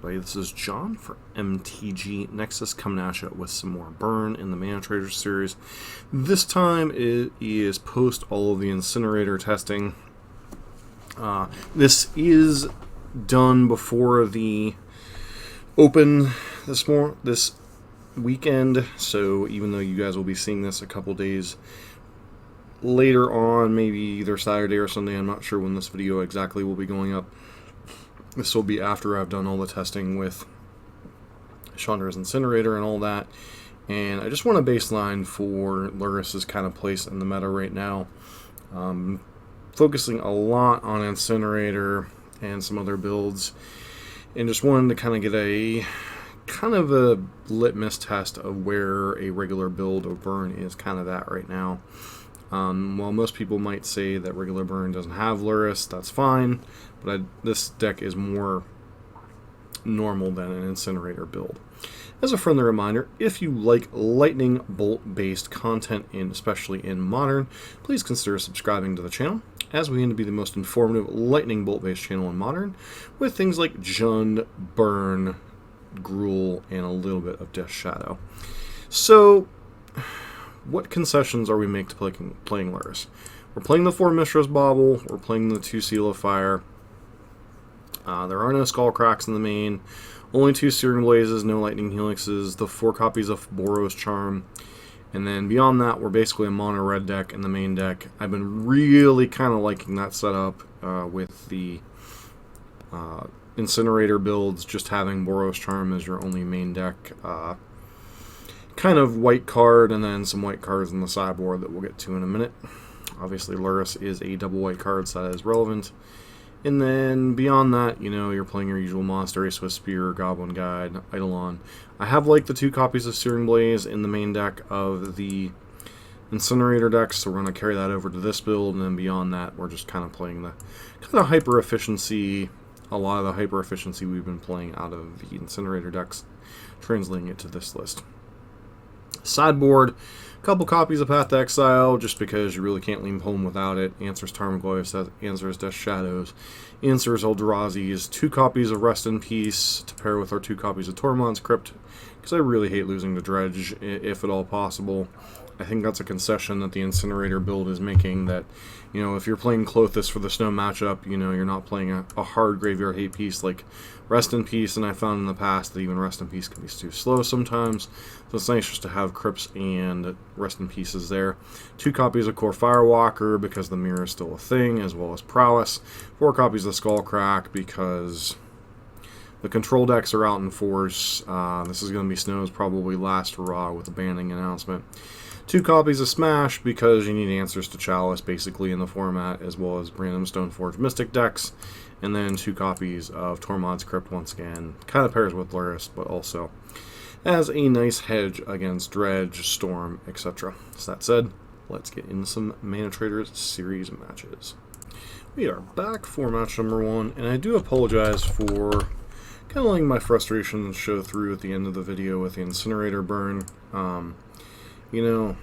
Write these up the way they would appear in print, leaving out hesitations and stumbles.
everybody, this is John for MTG Nexus coming at you with some more Burn in the Manatraders series. This time it is post all of the incinerator testing. This is done before the open this weekend, so even though you guys will be seeing this a couple days later on, maybe either Saturday or Sunday, I'm not sure when this video exactly will be going up. This will be after I've done all the testing with Chandra's Incinerator and all that. And I just want a baseline for Lurrus's kind of place in the meta right now. Focusing a lot on Incinerator and some other builds. And just wanted to kind of get a litmus test of where a regular build of Burn is kind of at right now. While most people might say that regular Burn doesn't have Lurrus, that's fine, but this deck is more normal than an Incinerator build. As a friendly reminder, if you like lightning bolt-based content, especially in Modern, please consider subscribing to the channel, as we aim to be the most informative lightning bolt-based channel in Modern, with things like Jund, Burn, Gruul, and a little bit of Death Shadow. So, what concessions are we making to playing Lurrus? We're playing the 4 Mishra's Bauble, we're playing the 2 Seal of Fire. There are no Skull Cracks in the main, only 2 Searing Blazes, no Lightning Helixes, the 4 copies of Boros Charm, and then beyond that, we're basically a mono red deck in the main deck. I've been really kind of liking that setup with the Incinerator builds, just having Boros Charm as your only main deck. Kind of white card, and then some white cards in the sideboard that we'll get to in a minute. Obviously, Lurrus is a double white card, so that is relevant. And then beyond that, you know, you're playing your usual monster, Swift Spear, Goblin Guide, Eidolon. I have like the 2 copies of Searing Blaze in the main deck of the Incinerator decks, so we're going to carry that over to this build, and then beyond that, we're just kind of playing the hyper efficiency, a lot of the hyper efficiency we've been playing out of the Incinerator decks, translating it to this list. Sideboard, a couple copies of Path to Exile, just because you really can't leave home without it. Answers Tarmogoyf, Answers Death Shadows, Answers Eldrazi's, 2 copies of Rest in Peace to pair with our 2 copies of Tormod's Crypt, because I really hate losing to Dredge, if at all possible. I think that's a concession that the Incinerator build is making, that, you know, if you're playing Klothys for the Snow matchup, you know, you're not playing a hard graveyard hate piece like Rest in Peace, and I found in the past that even Rest in Peace can be too slow sometimes, so it's nice just to have Crypts and Rest in Pieces there. 2 copies of Core Firewalker, because the mirror is still a thing, as well as Prowess. 4 copies of Skullcrack, because the control decks are out in force. This is going to be Snow's probably last hurrah with the banning announcement. 2 copies of Smash, because you need Answers to Chalice basically in the format, as well as random Stoneforge Mystic decks. And then 2 copies of Tormod's Crypt once again. Kind of pairs with Lurrus, but also as a nice hedge against Dredge, Storm, etc. So that said, let's get into some Manatraders series matches. We are back for match number 1, and I do apologize for kind of letting my frustrations show through at the end of the video with the Incinerator Burn. You know,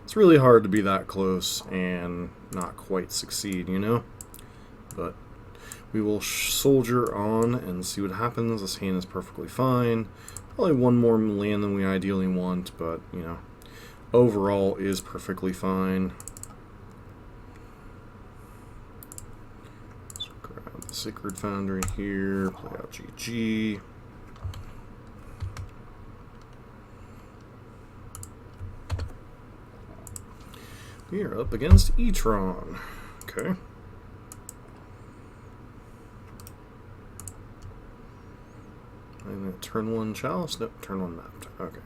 it's really hard to be that close and not quite succeed, you know? But we will soldier on and see what happens. This hand is perfectly fine. Probably one more land than we ideally want, but, you know, overall is perfectly fine. Let's grab the Sacred Foundry here, play out GG. We are up against E-Tron. Okay. And turn 1 Chalice? Nope, turn 1 mapped. Okay.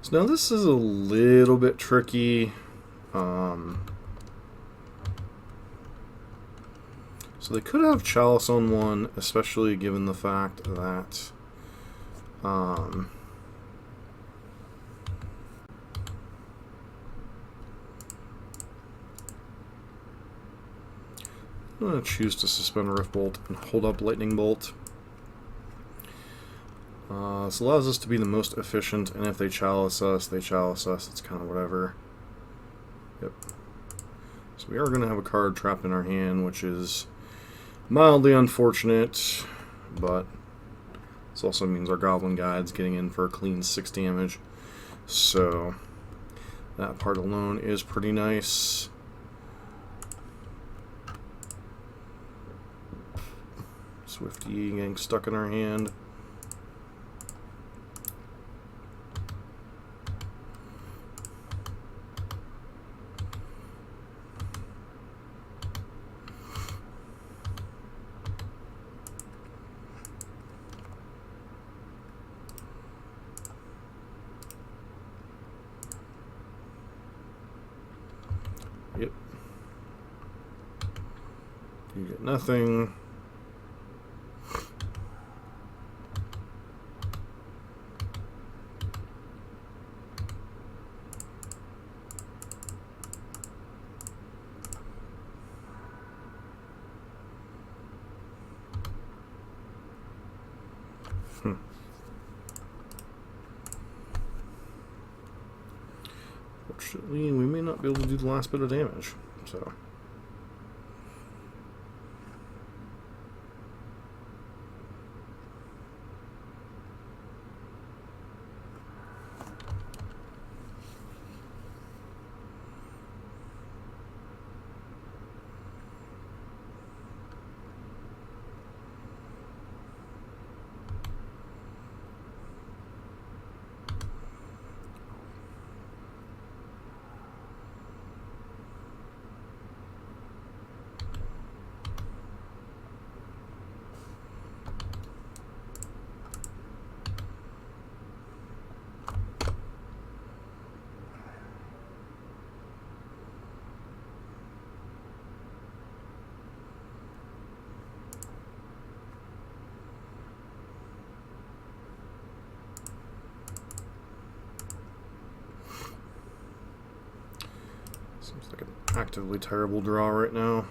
So now this is a little bit tricky. So they could have Chalice on 1, especially given the fact that I'm going to choose to suspend Rift Bolt and hold up Lightning Bolt. This allows us to be the most efficient, and if they chalice us, they chalice us. It's kind of whatever. Yep. So we are going to have a card trapped in our hand, which is mildly unfortunate, but this also means our Goblin Guide's getting in for a clean 6 damage. So that part alone is pretty nice. Swifty getting stuck in our hand. Yep. You get nothing. Fortunately, we may not be able to do the last bit of damage, so. Seems like an actively terrible draw right now.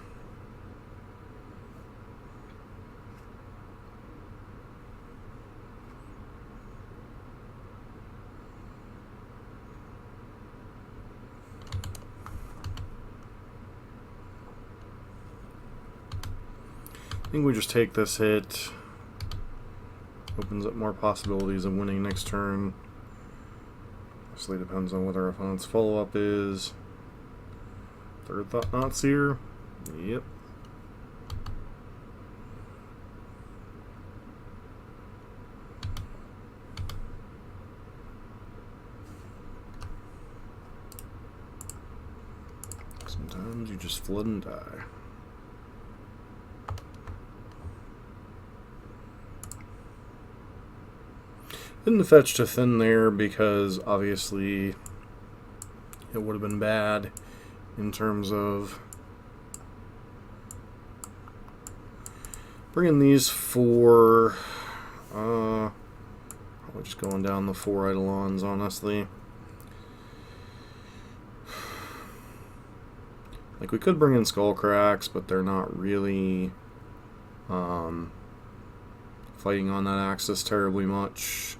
I think we just take this hit. Opens up more possibilities of winning next turn. Obviously depends on what our opponent's follow-up is. Third Thought-Knot Seer. Yep. Sometimes you just flood and die. Didn't fetch to thin there because obviously it would have been bad in terms of bringing these 4, probably just going down the 4 Eidolons, honestly. Like, we could bring in Skullcracks, but they're not really fighting on that axis terribly much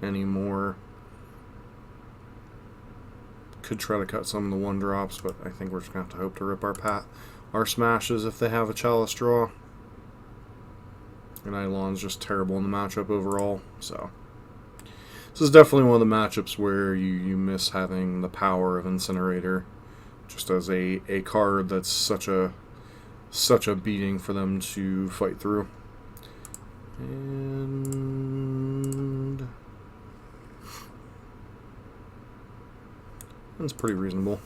anymore. Could try to cut some of the 1-drops, but I think we're just going to have to hope to rip our smashes if they have a Chalice draw. And Eidolon's just terrible in the matchup overall, so. This is definitely one of the matchups where you miss having the power of Incinerator, just as a card that's such a beating for them to fight through. And that's pretty reasonable.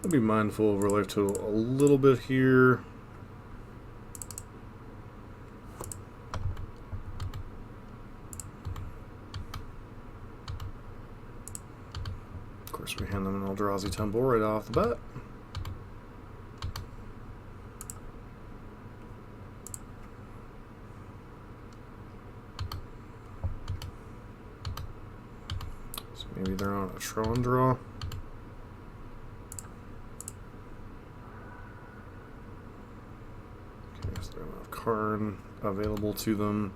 I'll be mindful of our life total a little bit here. Of course, we hand them an Eldrazi Temple right off the bat. Maybe they're on a Tron draw. Okay, so they don't have Karn available to them.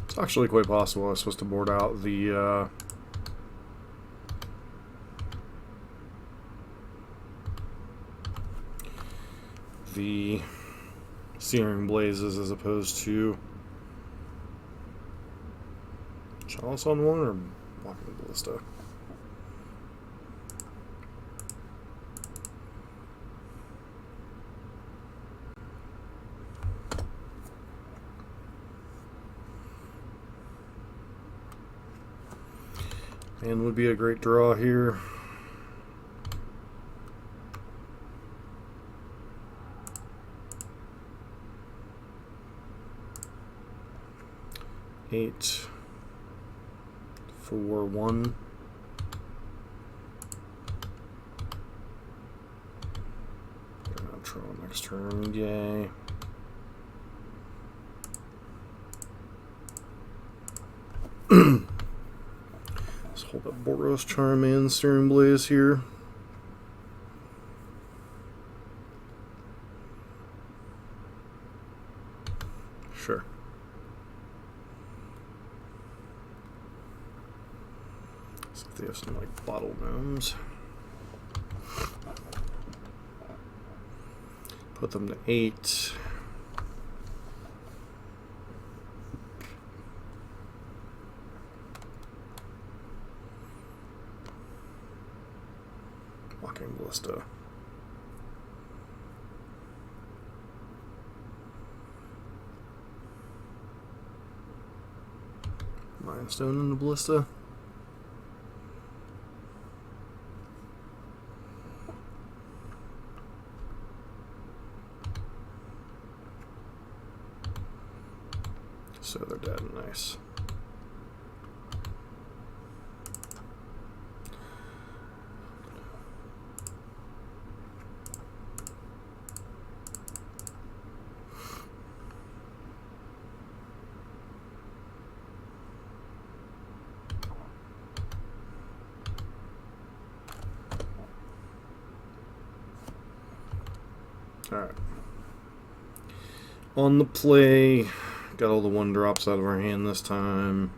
It's actually quite possible I was supposed to board out the Searing Blazes as opposed to Chalice on one or Walking Ballista. And would be a great draw here. Eight, 4, 1. Tron next turn, yay. Let's hold up Boros Charm and Searing Blaze here. Sure. See if they have some like bottle gnomes. Put them to 8. Walking Ballista. Mind Stone in the Ballista. So they're dead. Nice. Alright. On the play, got all the 1-drops out of our hand this time.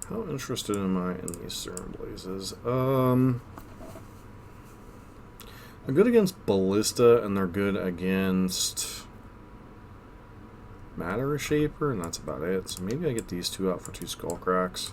How interested am I in these Searing Blazes? They're good against Ballista, and they're good against Matter Shaper, and that's about it. So maybe I get these two out for 2 Skullcracks.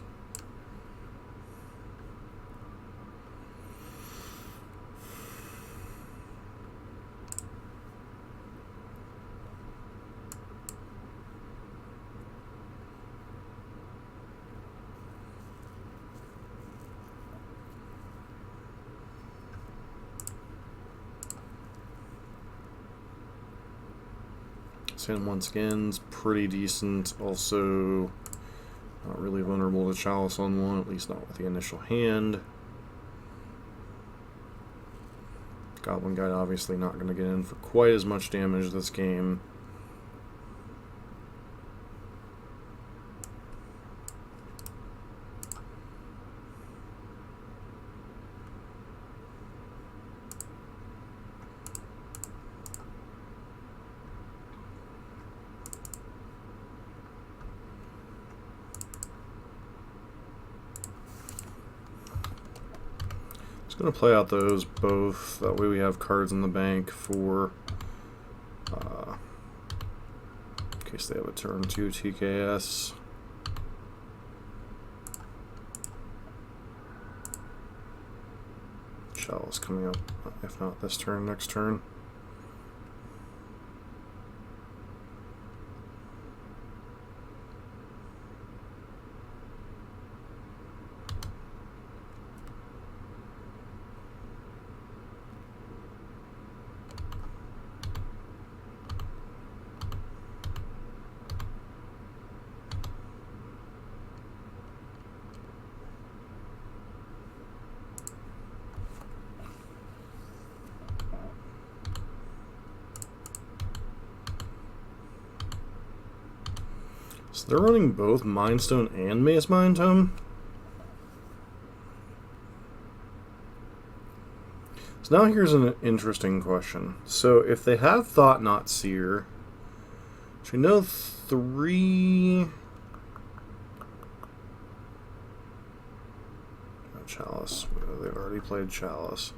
Sand once again is pretty decent. Also, not really vulnerable to Chalice on one, at least not with the initial hand. Goblin Guide obviously not going to get in for quite as much damage this game. Going to play out those both, that way we have cards in the bank for in case they have a turn 2 TKS. Chalice coming up, if not this turn, next turn. So they're running both Mind Stone and Maze Mind Tome. So now here's an interesting question. So if they have Thought Not Seer, which we know 3... Chalice. They've already played Chalice.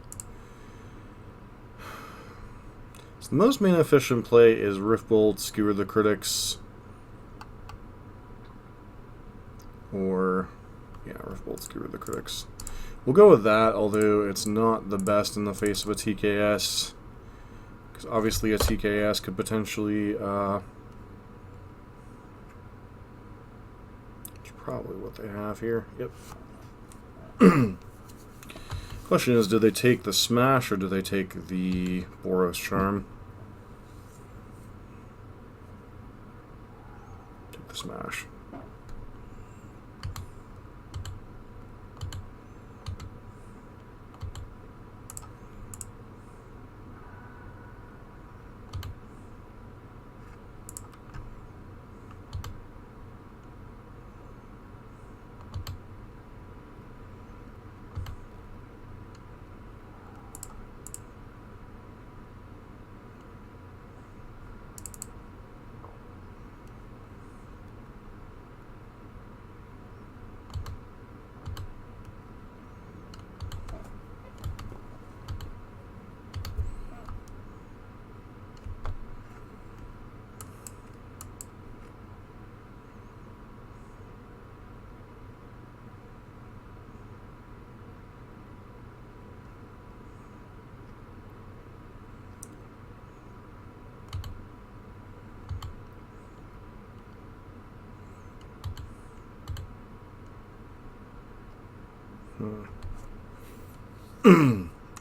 So the most mana efficient play is Riftbolt, Skewer the Critics, or yeah, Riftbolt, Skewer the Critics. We'll go with that, although it's not the best in the face of a TKS, because obviously a TKS could potentially. It's probably what they have here. Yep. Question is, do they take the Smash or do they take the Boros Charm? Take the Smash.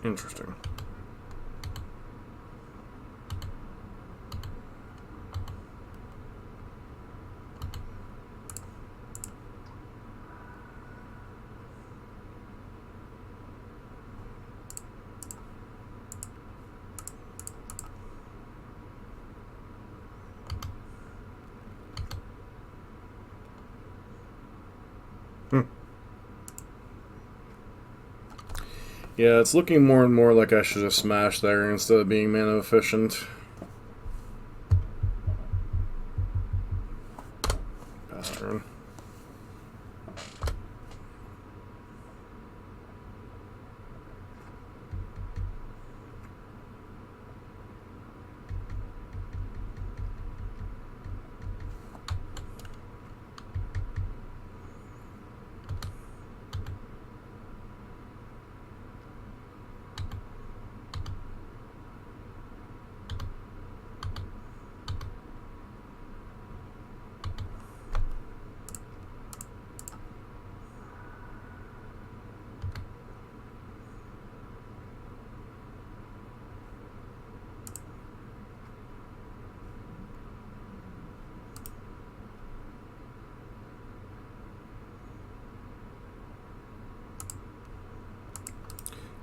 Interesting. Yeah, it's looking more and more like I should have smashed there instead of being mana efficient. Pass turn.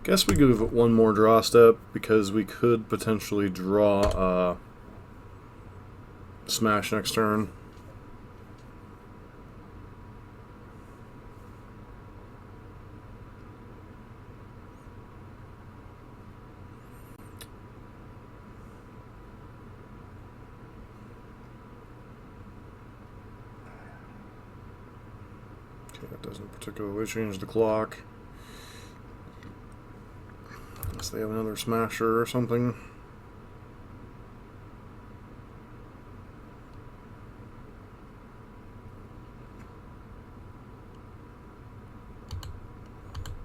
Guess we give it one more draw step because we could potentially draw Smash next turn. Okay, that doesn't particularly change the clock. Unless they have another Smasher or something.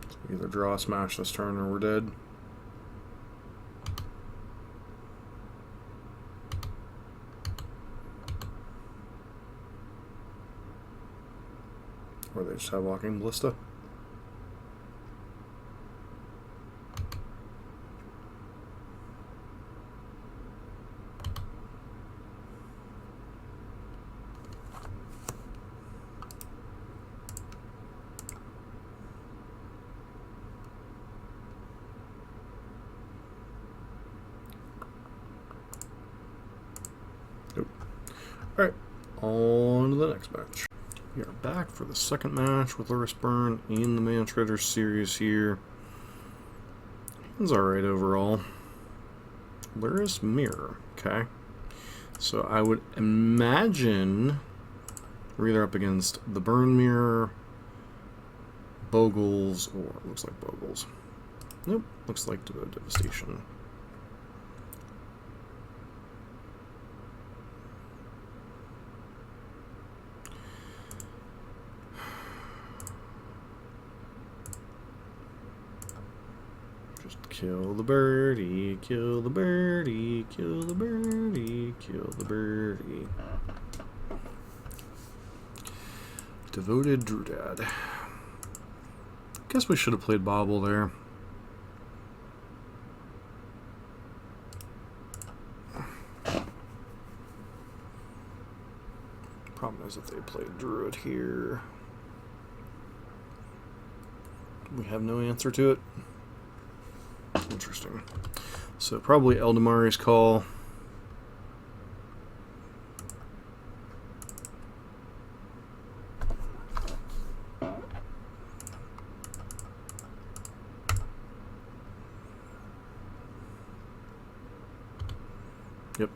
So either draw a Smash this turn or we're dead. Or they just have Walking Ballista. Alright, on to the next match. We are back for the second match with Boros Burn in the Manatraders series here. It's alright overall. Lurrus Mirror, okay. So I would imagine we're either up against the Burn Mirror, Bogles, or it looks like Bogles. Nope, looks like Devastation. Just kill the birdie, kill the birdie, kill the birdie, kill the birdie. Devoted Druid. Guess we should have played Bobble there. Problem is if they played Druid here, we have no answer to it. Interesting. So probably Eldamari's call. Yep.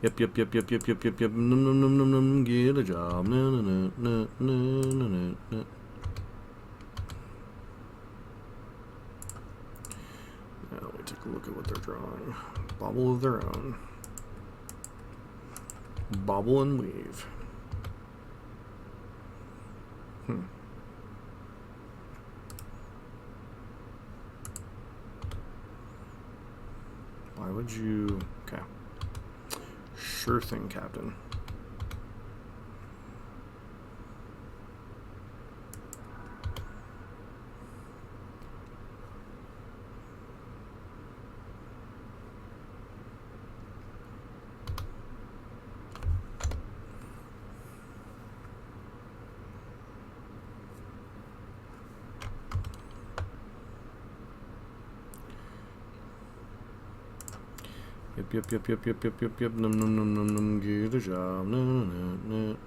Yep. Num, get a job. No. Now let me take a look at what they're drawing. Bobble of their own. Bobble and weave. Why would you... Okay. Sure thing, Captain. Yep. Num, get a job. No.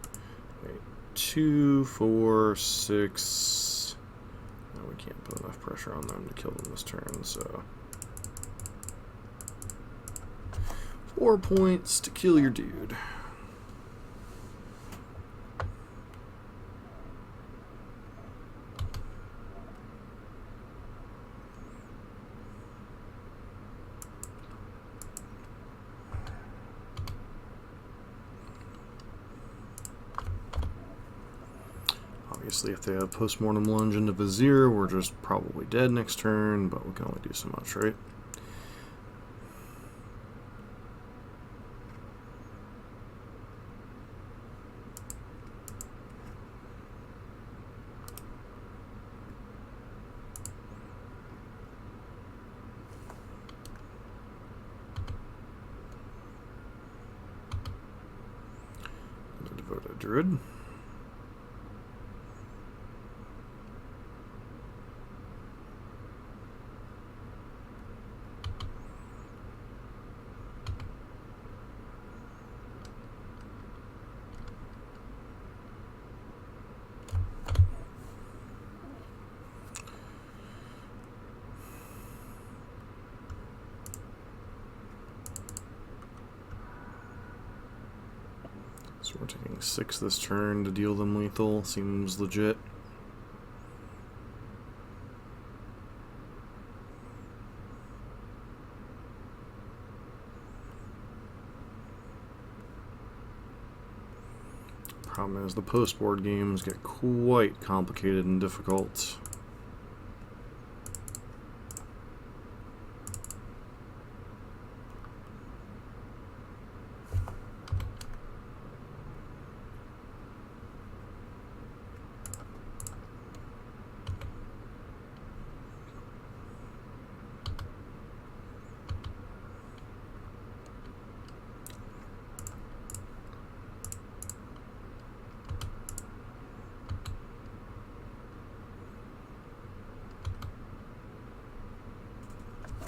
Wait. 2, 4, 6. No, we can't put enough pressure on them to kill them this turn, so. 4 points to kill your dude. Obviously, if they have Postmortem Lunge into Vizier, we're just probably dead next turn, but we can only do so much, right? Devoted Druid. So we're taking 6 this turn to deal them lethal. Seems legit. Problem is the post-board games get quite complicated and difficult.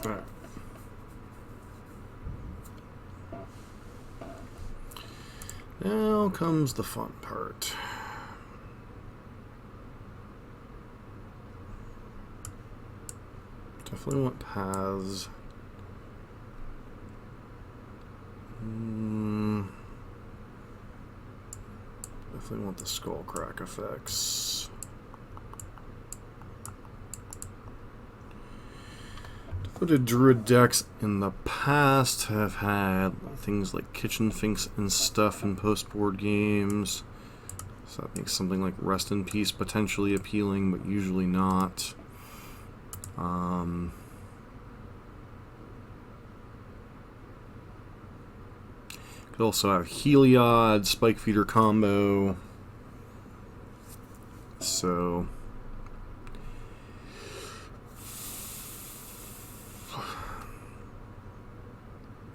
Alright. Now comes the fun part. Definitely want paths. Definitely want the skull crack effects. Devoted Druid decks in the past have had things like kitchen finks and stuff in post-board games. So that makes something like Rest in Peace potentially appealing, but usually not. Could also have Heliod, Spike Feeder combo. So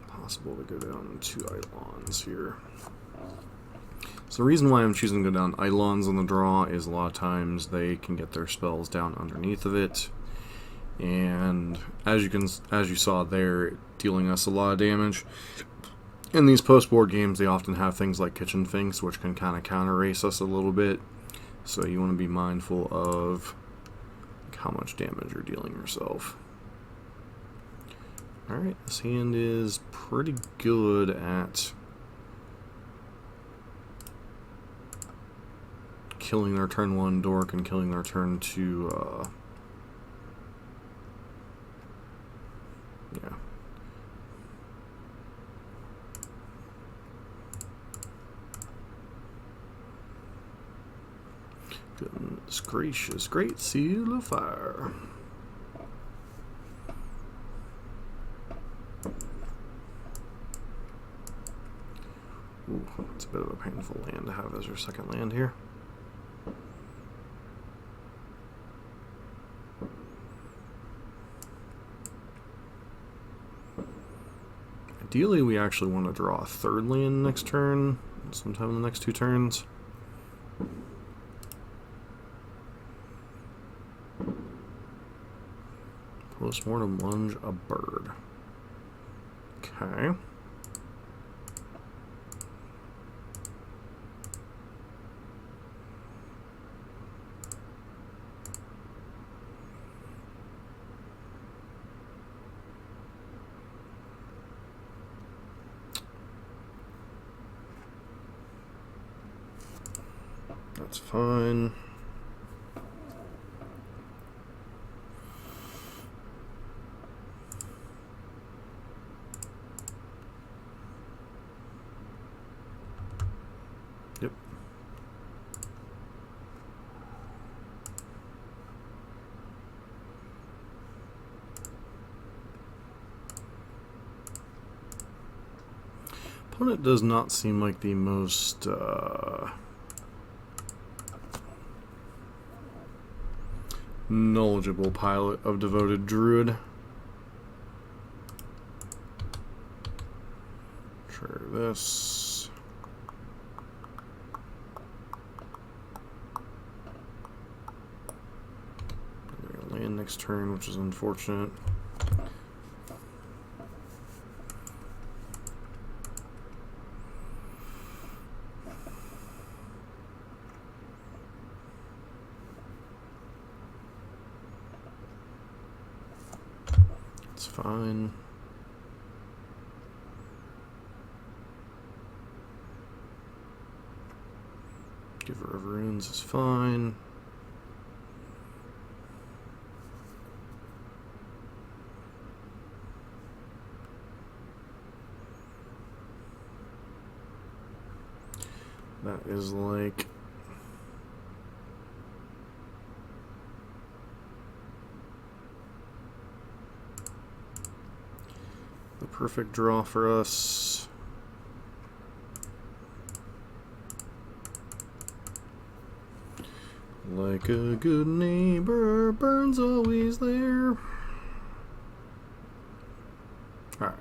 possible to go down 2 Eidolons here. So the reason why I'm choosing to go down Eidolons on the draw is a lot of times they can get their spells down underneath of it. And as you saw there, dealing us a lot of damage. In these post-board games, they often have things like Kitchen Finks, which can kind of counter-race us a little bit. So you want to be mindful of how much damage you're dealing yourself. Alright, this hand is pretty good at killing their turn 1 dork and killing their turn 2, yeah. Goodness gracious, Great Seal of Fire. Ooh, it's a bit of a painful land to have as your second land here. Ideally, we actually want to draw a third land next turn, sometime in the next 2 turns. Postmortem Lunge a bird. Okay. That's fine. Yep. Opponent does not seem like the most knowledgeable pilot of Devoted Druid. Try this. We're gonna land next turn, which is unfortunate. It's fine. Giver of Runes is fine. That is like the perfect draw for us. Like a good neighbor, Burn's always there. Alright.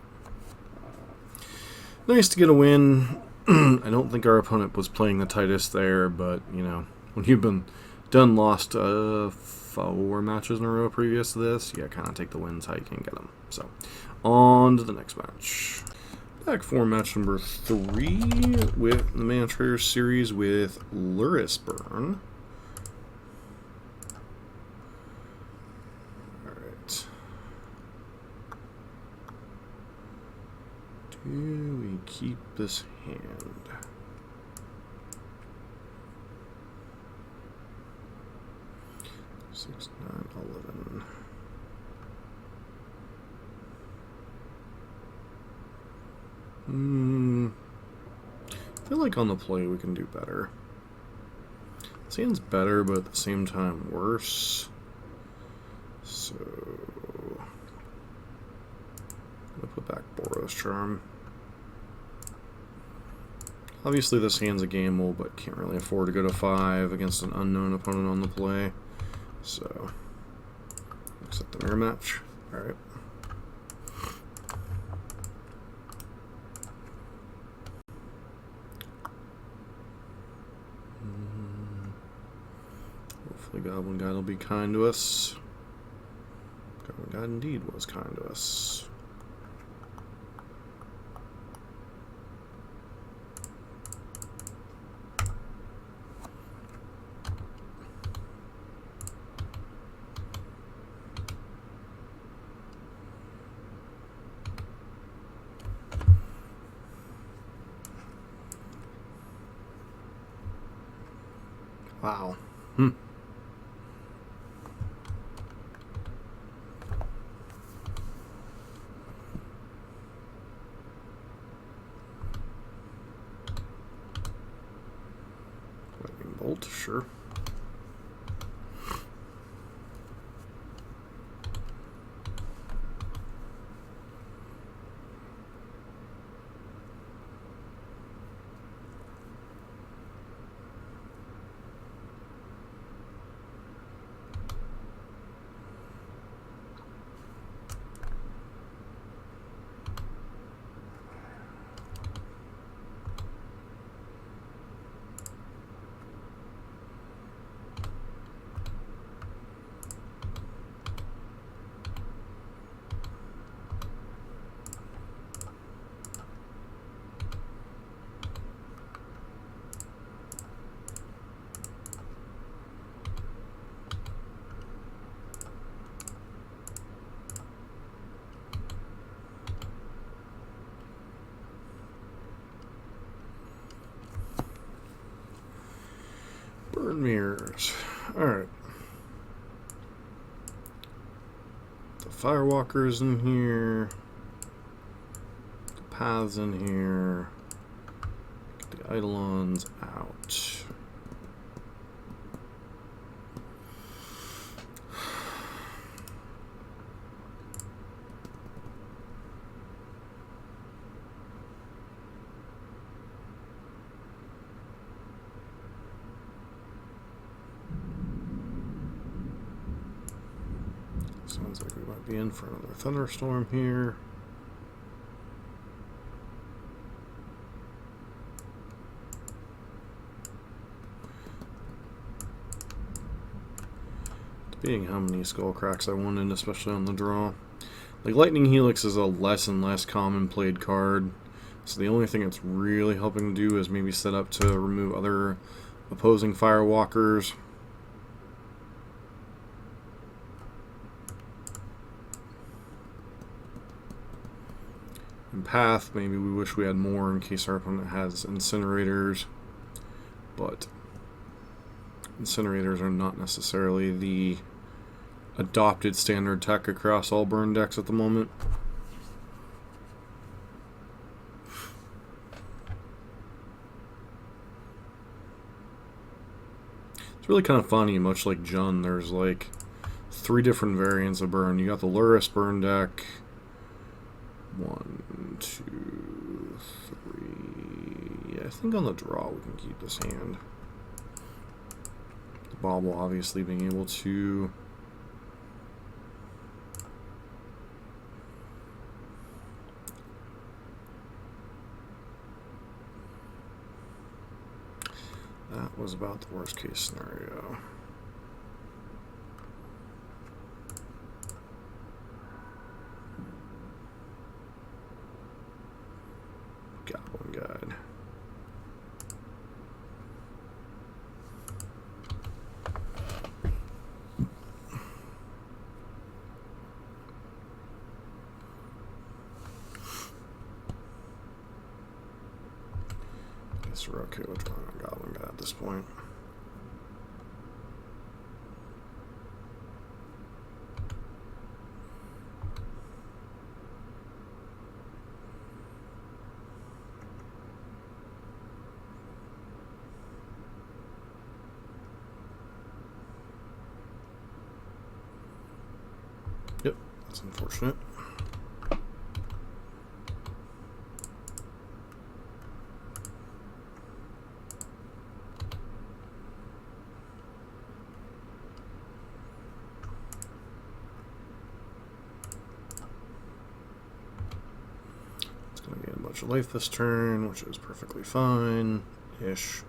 Nice to get a win. I don't think our opponent was playing the tightest there, but, you know, when you've been lost 4 matches in a row previous to this, you kind of take the wins how you can get them. So, on to the next match. Back for match number 3 with the Manatraders series with Lurrus Burn. Alright. Do we keep this hand? Six, 9, 11. I feel like on the play we can do better. This hand's better, but at the same time worse. So I'm gonna put back Boros Charm. Obviously this hand's a gamble, but can't really afford to go to 5 against an unknown opponent on the play. So accept the mirror match. Alright. Hopefully Goblin Guide will be kind to us. Goblin Guide indeed was kind to us. Wow. Lightning Bolt, sure. Burn mirrors. Alright. The Firewalker's in here. The Path's in here. Get the Eidolons out. Sounds like we might be in for another thunderstorm here. Debating how many skull cracks I wanted, especially on the draw. Like, Lightning Helix is a less and less common played card, so the only thing it's really helping to do is maybe set up to remove other opposing Firewalkers. And Path, maybe we wish we had more in case our opponent has Incinerators, but Incinerators are not necessarily the adopted standard tech across all burn decks at the moment. It's really kind of funny, much like Jund, there's like 3 different variants of burn. You got the Lurrus burn deck. 1, 2, 3. Yeah, I think on the draw we can keep this hand. The Bauble obviously being able to that was about the worst case scenario. Guide. Guess we're okay with drawing a Goblin Guide at this point. Yep, that's unfortunate. It's going to gain a bunch of life this turn, which is perfectly fine-ish.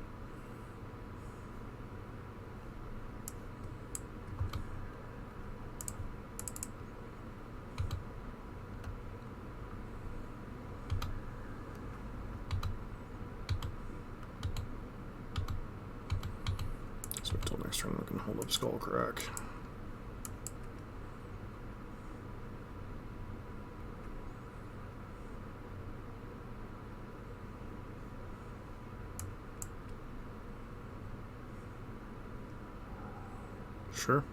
Until next turn I can hold up Skullcrack. Sure.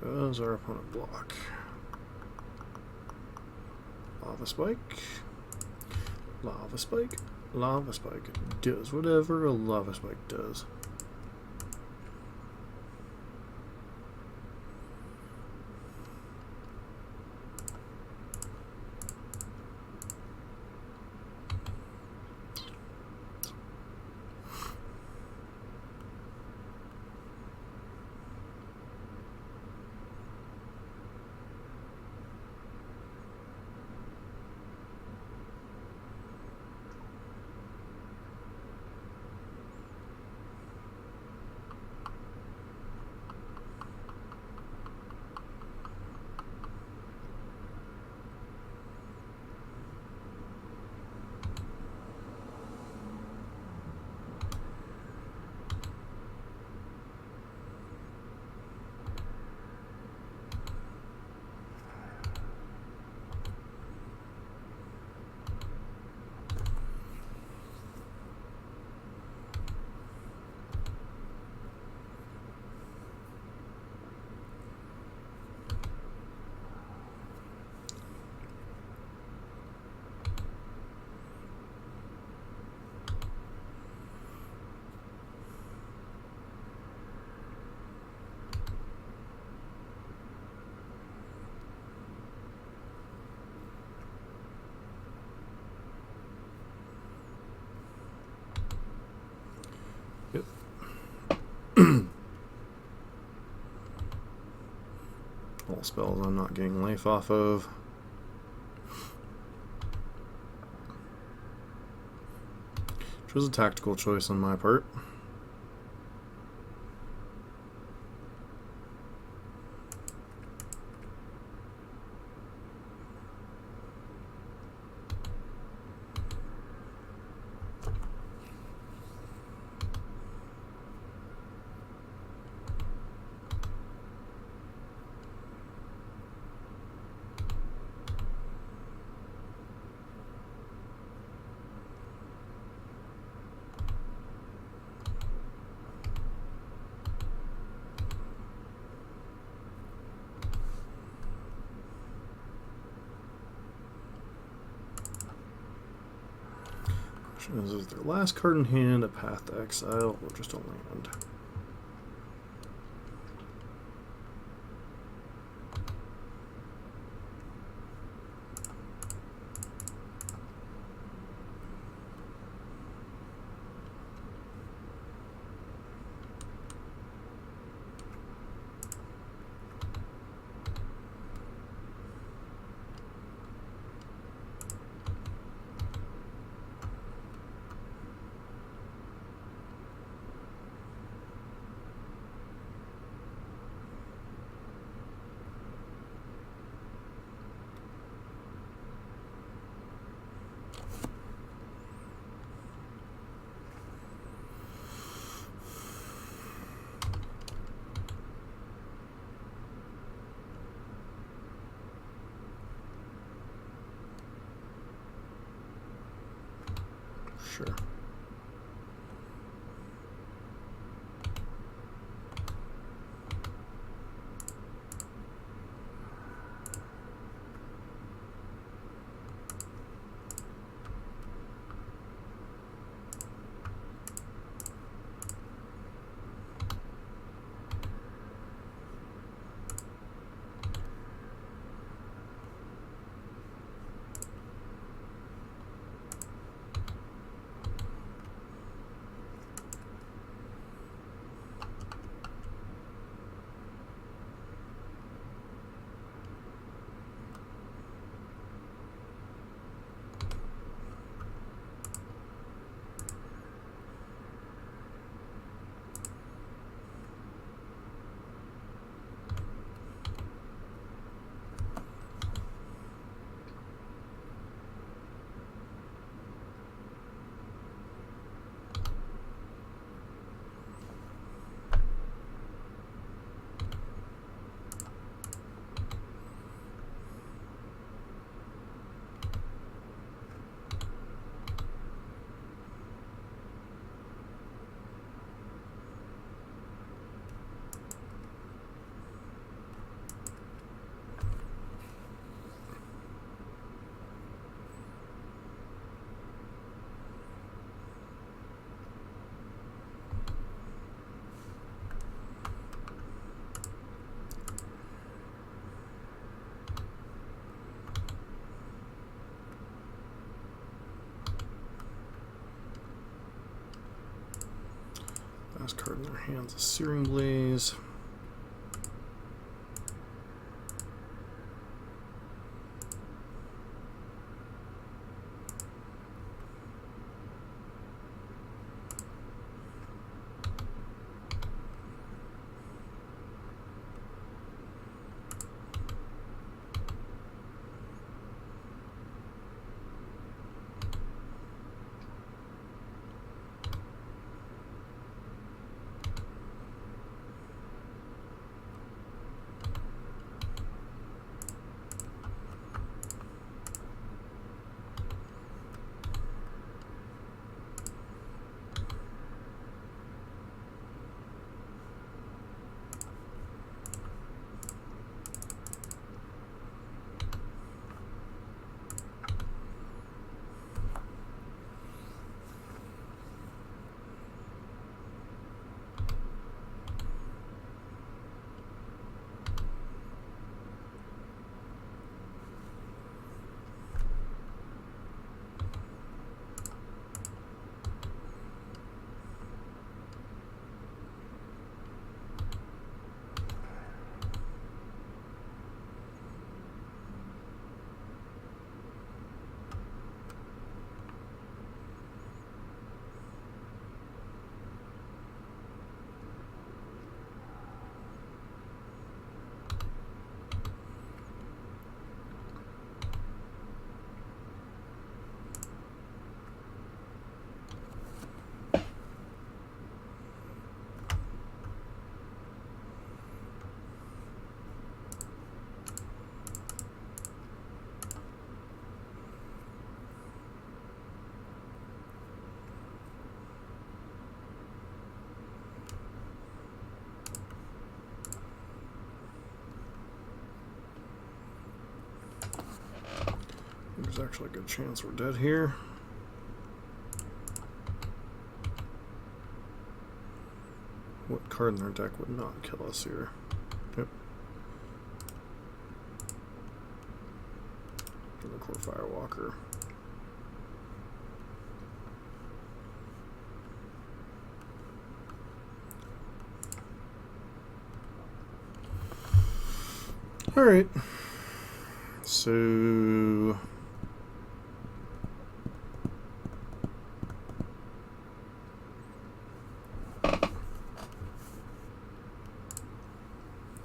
Does our opponent block? Lava Spike. Lava Spike. Lava Spike does whatever a Lava Spike does. Yep. All spells I'm not getting life off of. Which was a tactical choice on my part. Is their last card in hand a Path to Exile or just a land? sure. Last card in their hands is Searing Blaze. There's actually a good chance we're dead here. What card in their deck would not kill us here? Yep. Core Firewalker. All right. So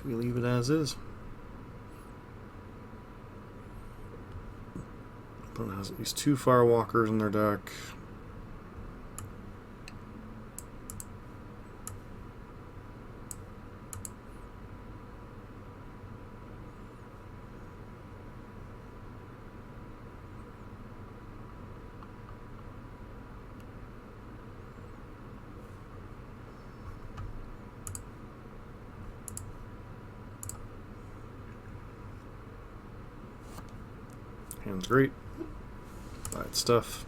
we leave it as is. Opponent has at least 2 Firewalkers in their deck. Hand's great. Bad stuff.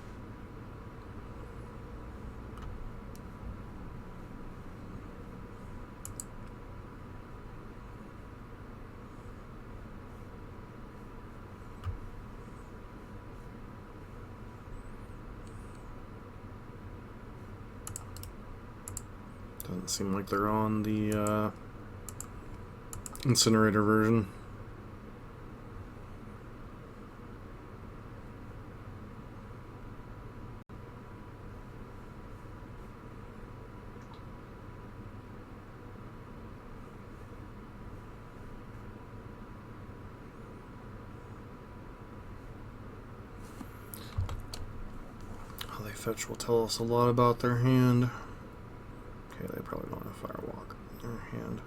Doesn't seem like they're on the incinerator version. How they fetch will tell us a lot about their hand. Okay, they probably don't have Firewalk in their hand.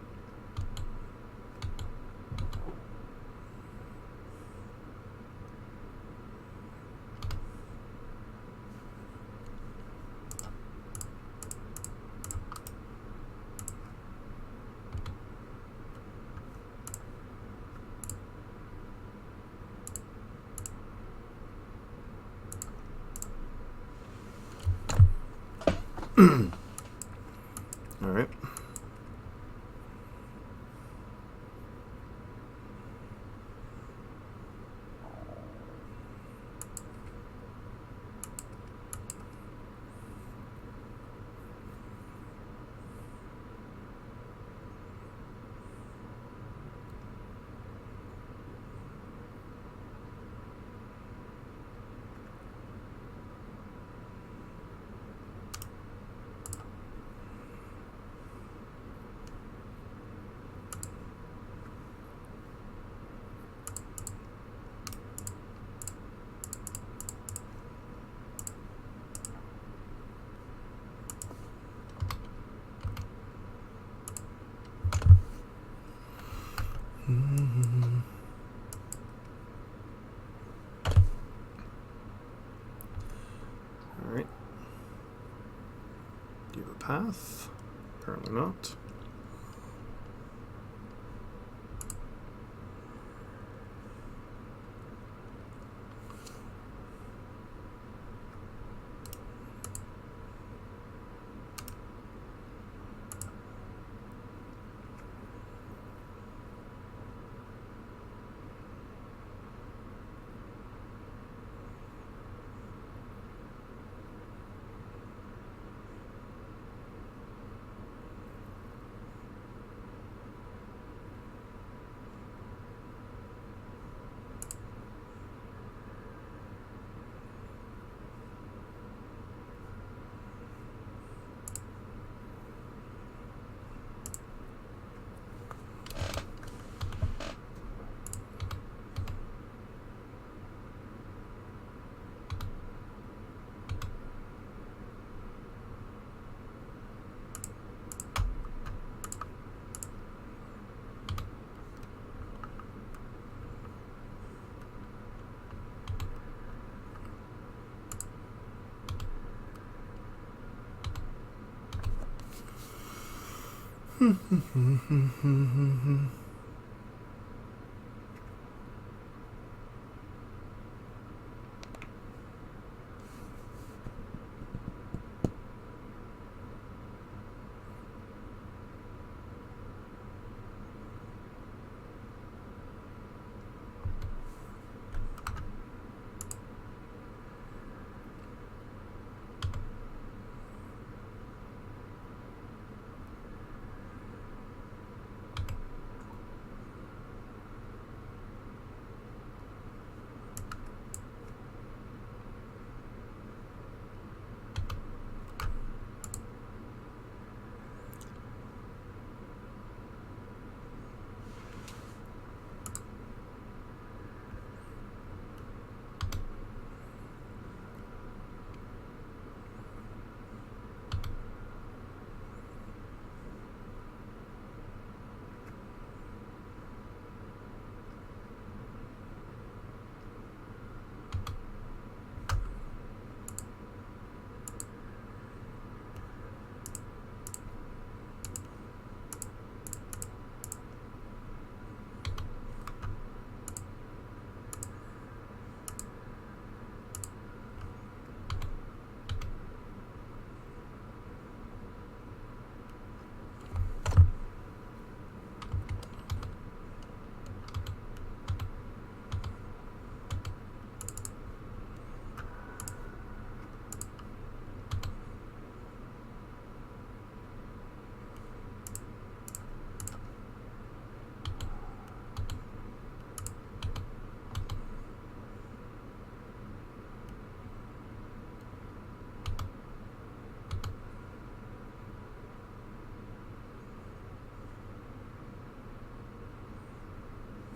All right. All right. Do you have a path? Apparently not.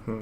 All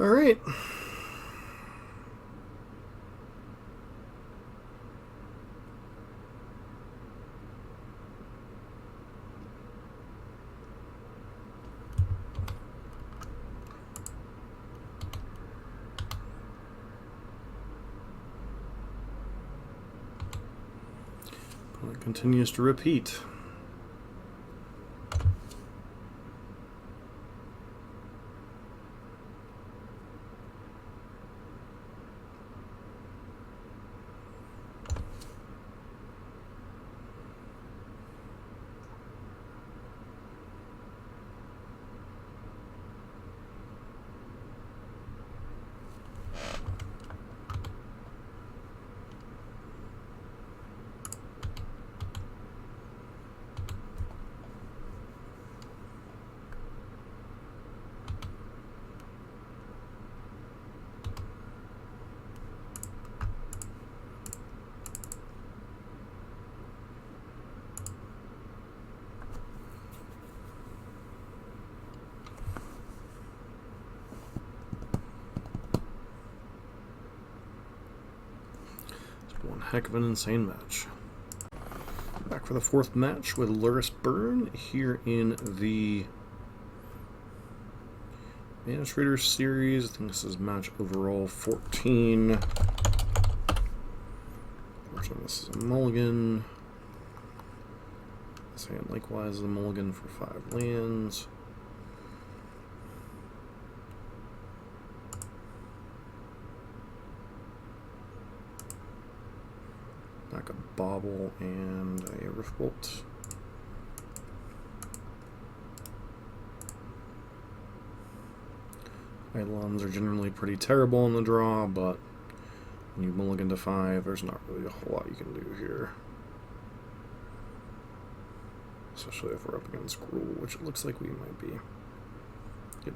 right. It continues to repeat. One heck of an insane match. Back for the fourth match with Lurrus Burn here in the Manatraders series. I think this is match overall 14. Unfortunately, this is a mulligan. This hand likewise is a mulligan for 5 lands. back a Bauble and a Riftbolt. Eidolons are generally pretty terrible in the draw, but when you mulligan to 5, there's not really a whole lot you can do here. Especially if we're up against Gruul, which it looks like we might be. Yep.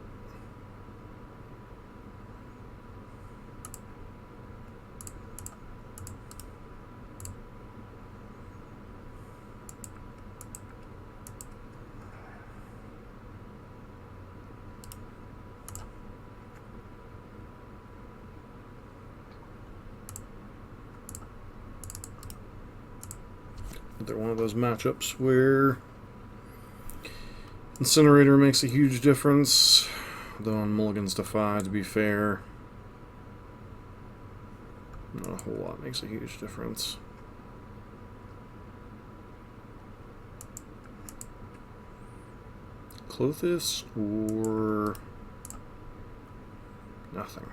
They're one of those matchups where Incinerator makes a huge difference, though on mulligans to 5, to be fair, not a whole lot makes a huge difference. Clothis or nothing.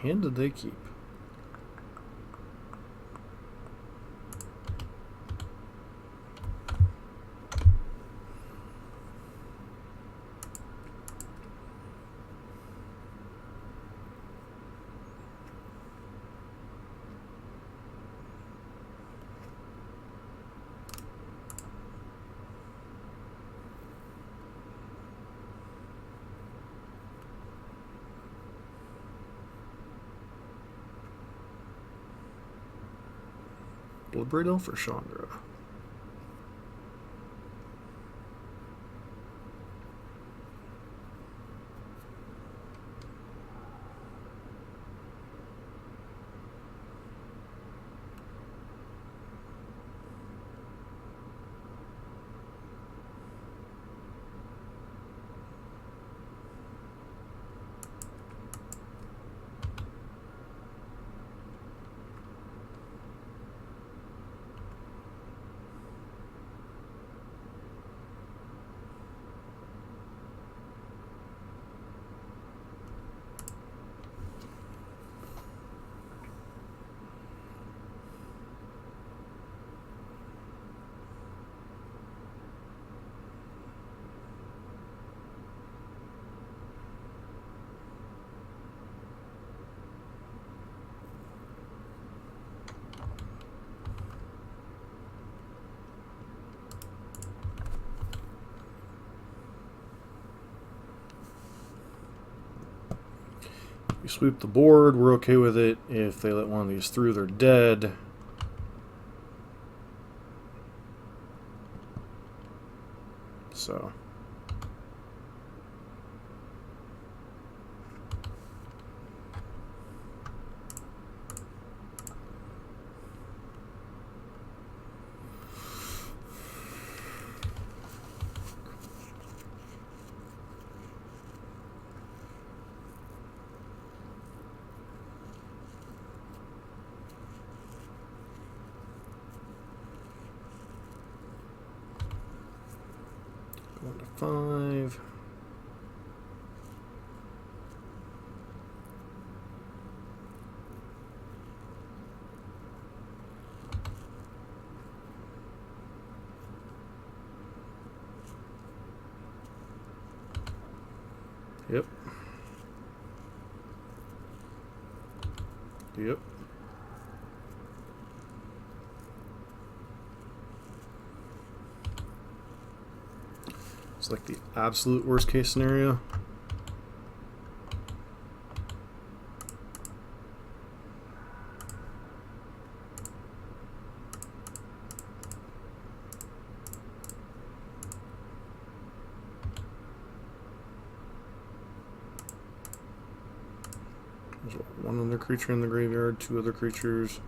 Hand did they keep? Bloodbraid Elf or Chandra? We sweep the board, we're okay with it. If they let one of these through, they're dead. So. Going to 5. Yep. Yep. It's like the absolute worst case scenario. There's one other creature in the graveyard, 2 other creatures.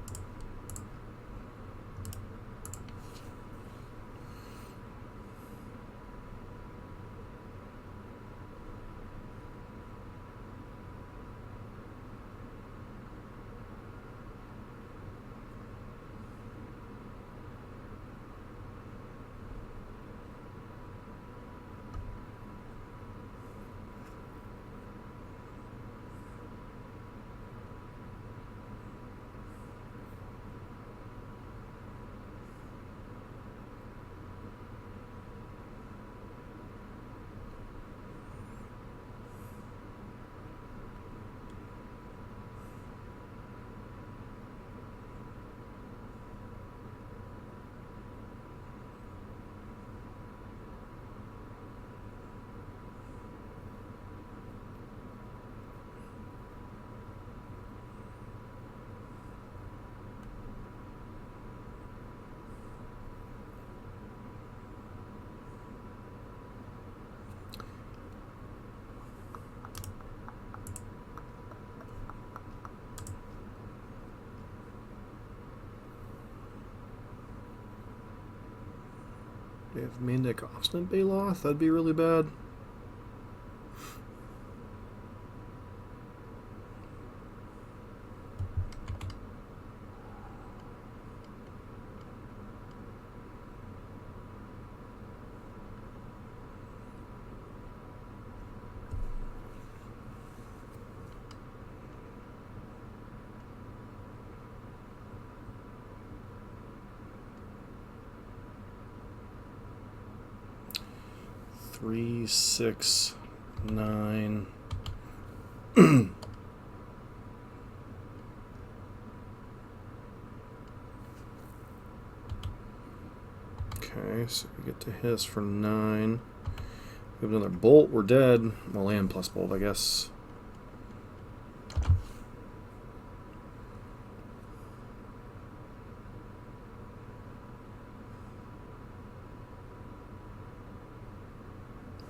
They have main deck Obstinate Baloth. That'd be really bad. Three, 6, 9. Okay, so we get to hiss for 9. We have another bolt. We're dead. Well, land plus bolt, I guess.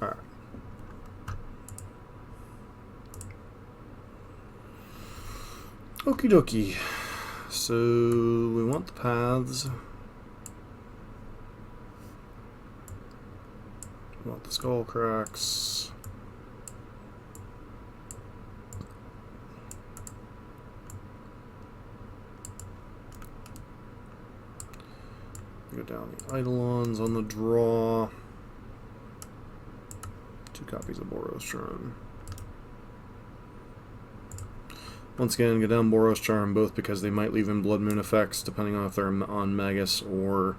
Alright. Okie dokie. So we want the paths. We want the skull cracks. Go down the Eidolons on the draw. 2 copies of Boros Burn. Once again, go down Boros Charm, both because they might leave in Blood Moon effects, depending on if they're on Magus or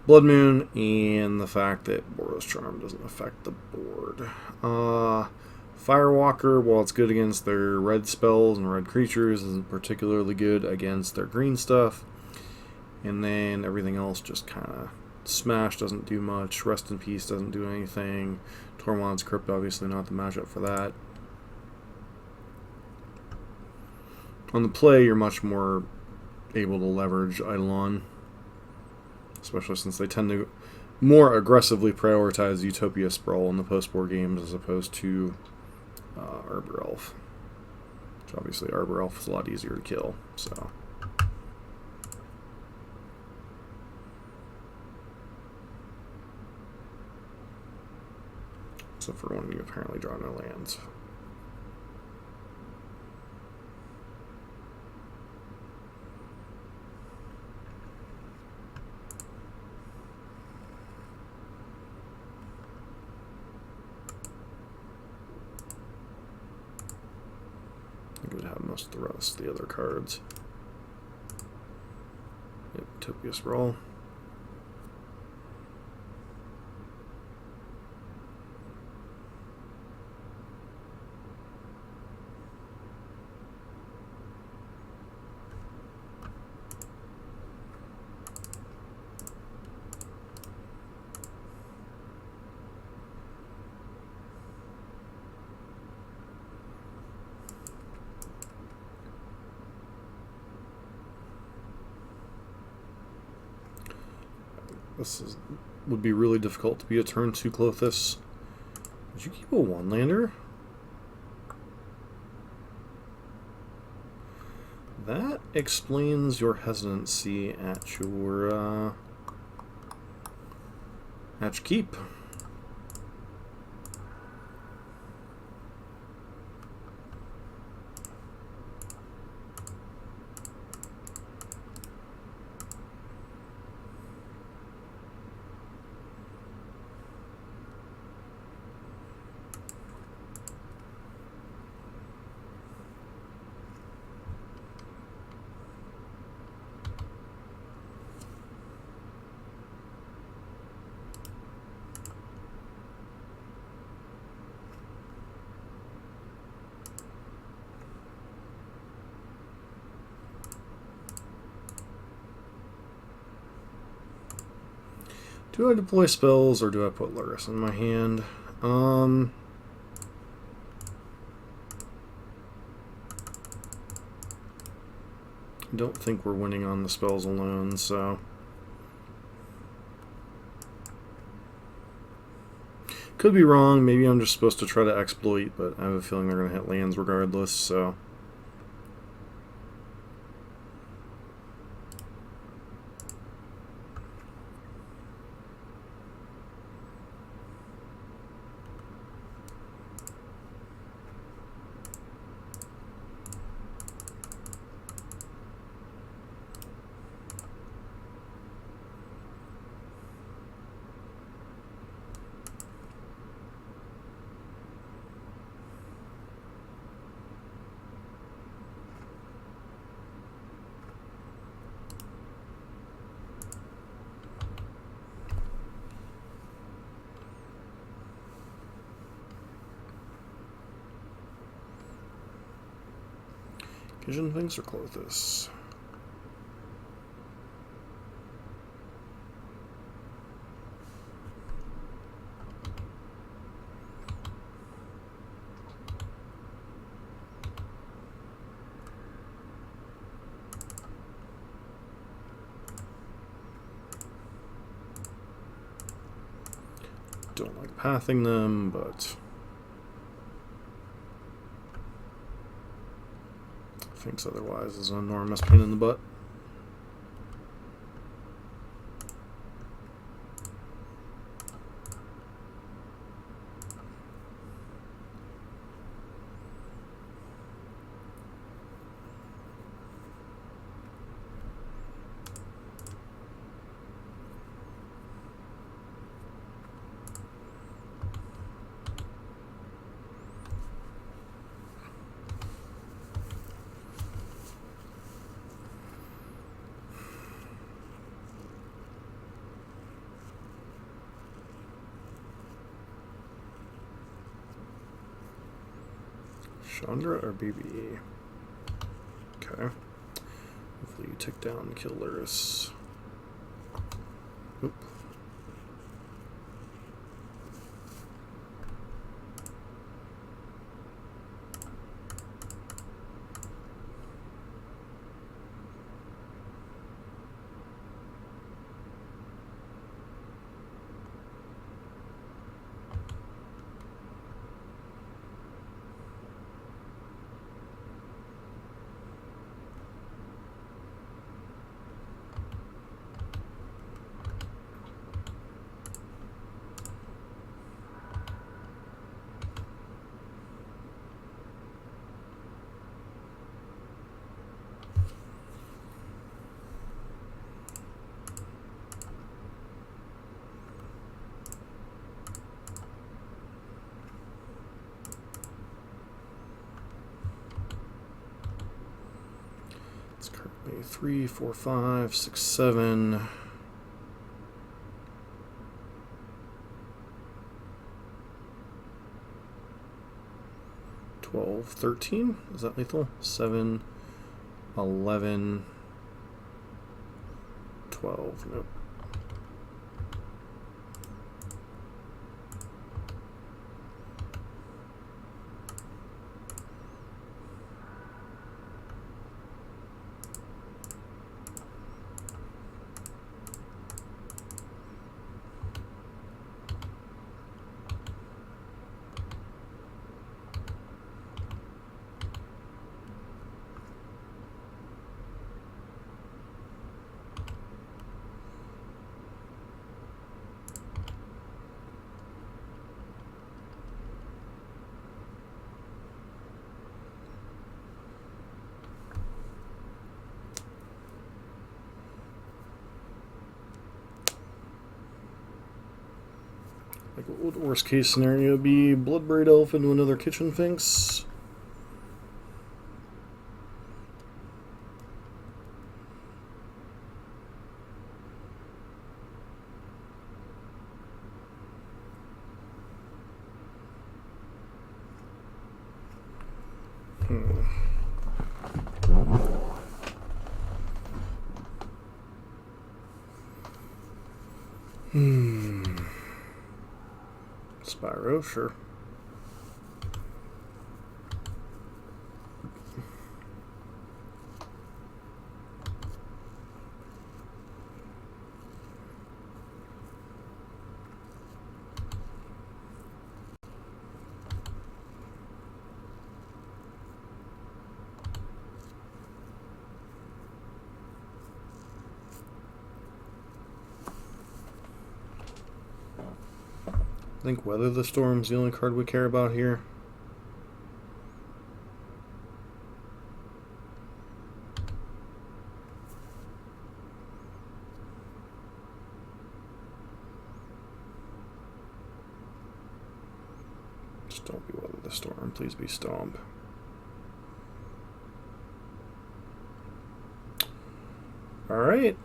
Blood Moon, and the fact that Boros Charm doesn't affect the board. Firewalker, while it's good against their red spells and red creatures, isn't particularly good against their green stuff. And then everything else just kind of Smash doesn't do much. Rest in Peace doesn't do anything. Tormod's Crypt, obviously not the matchup for that. On the play, you're much more able to leverage Eidolon, especially since they tend to more aggressively prioritize Utopia Sprawl in the post-board games as opposed to Arbor Elf. Which obviously Arbor Elf is a lot easier to kill, so... Except for when you apparently draw no lands. I would have most of the rest of the other cards. Yep, Utopia Sprawl. Would be really difficult to be a turn 2 Clothis. Did you keep a 1-lander? That explains your hesitancy at your keep. Do I deploy spells or do I put Lurrus in my hand? I don't think we're winning on the spells alone, so... Could be wrong, maybe I'm just supposed to try to exploit, but I have a feeling they're going to hit lands regardless, so... Kitchen Finks or Clothis? Don't like pathing them, but Finks otherwise is an enormous pain in the butt. Chandra or BB? Okay. Hopefully you take down and kill Lurrus. Oop. It's currently 3, 4, 5, 6, 7. $12, $13? Is that lethal? 7, 11, 12. Nope. Like, what would the worst case scenario be? Bloodbraid Elf into another Kitchen Finks? Spyro, sure. I think Weather the Storm's the only card we care about here. Just don't be Weather the Storm. Please be Stomp. Alright.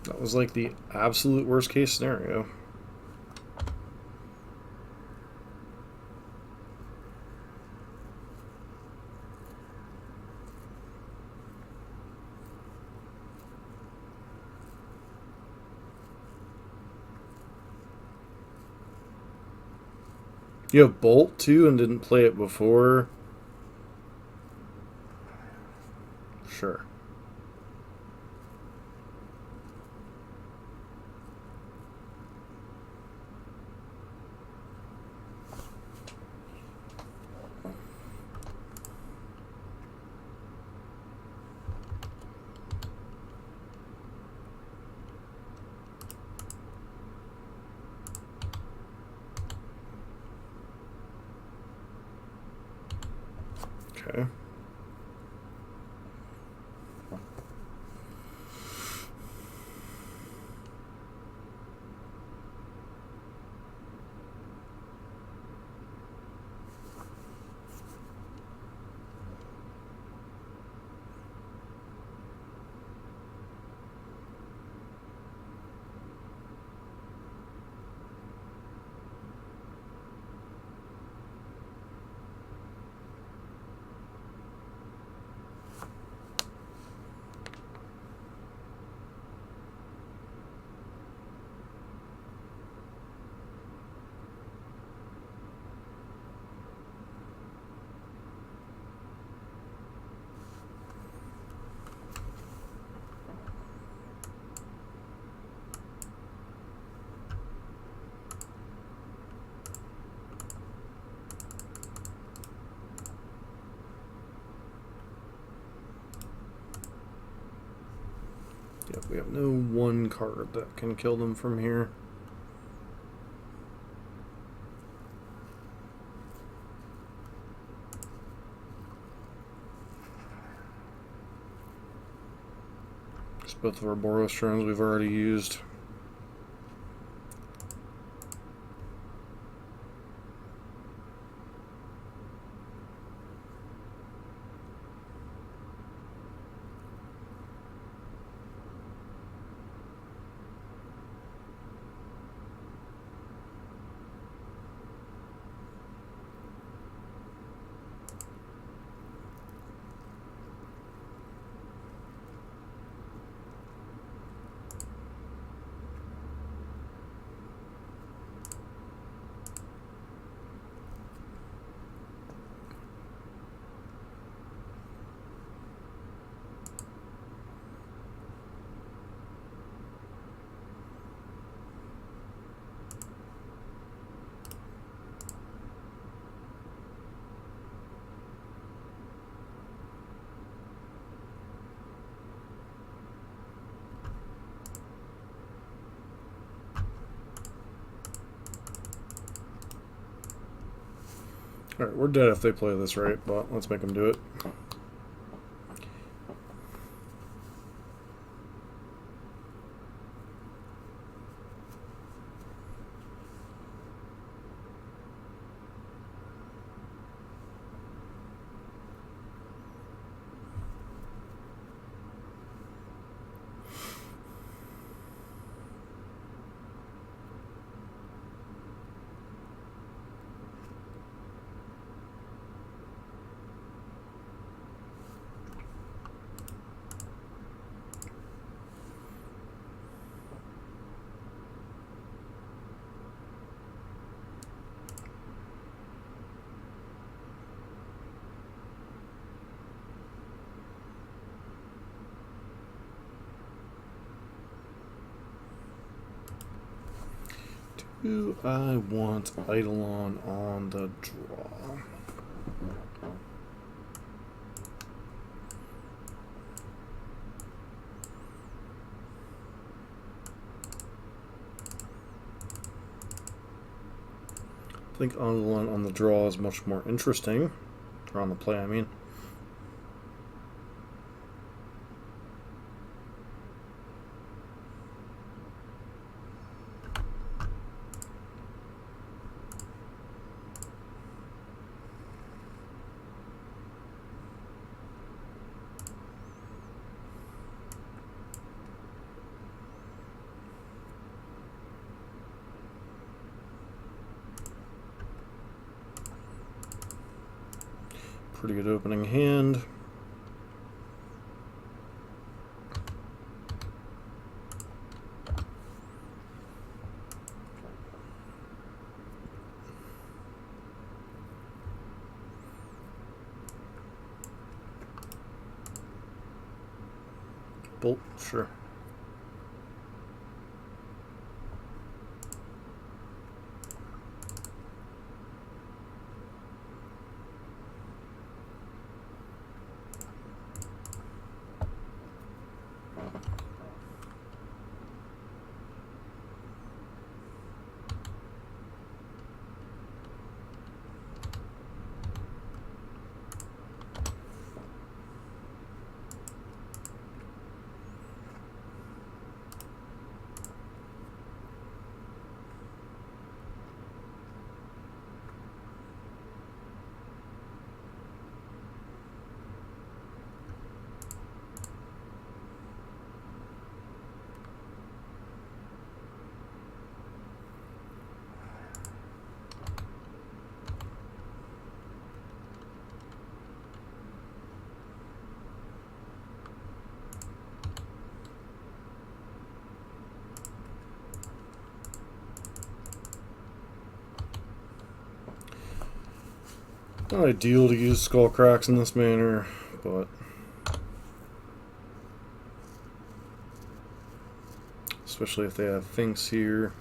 That was like the absolute worst case scenario. You have Bolt too and didn't play it before? Sure. Okay. Yep, we have no one card that can kill them from here. Just both of our Boros Trons we've already used. Alright, we're dead if they play this right, but let's make them do it. Do I want Eidolon on the draw? I think Eidolon on the draw is much more interesting. Or on the play, I mean. Pretty good opening hand. Bolt, sure. Not ideal to use skull cracks in this manner, but especially if they have Finks here.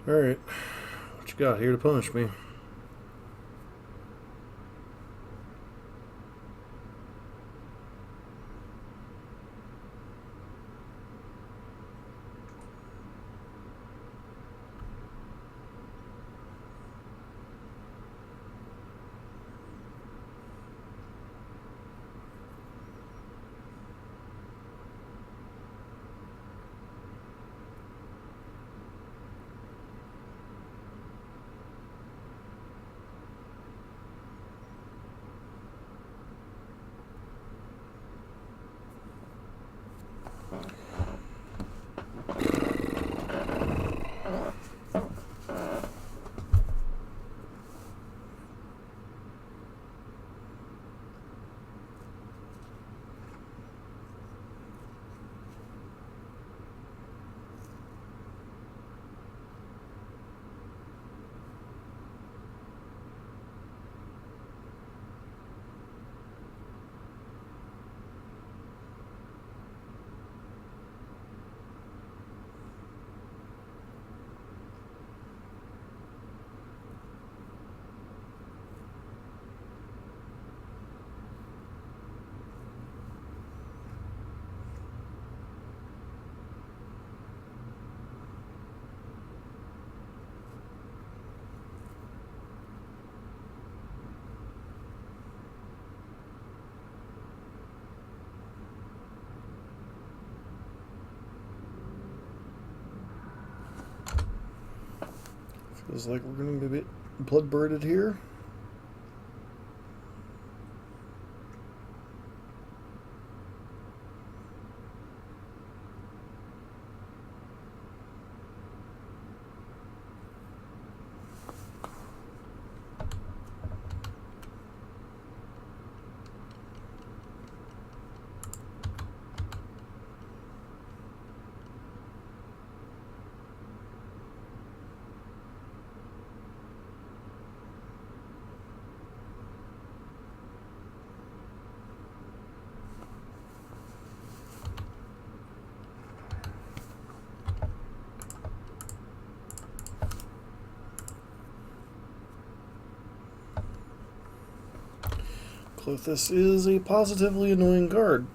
Alright, what you got here to punish me? Feels like we're going to be a bit blood-birded here. Clothis is a positively annoying card.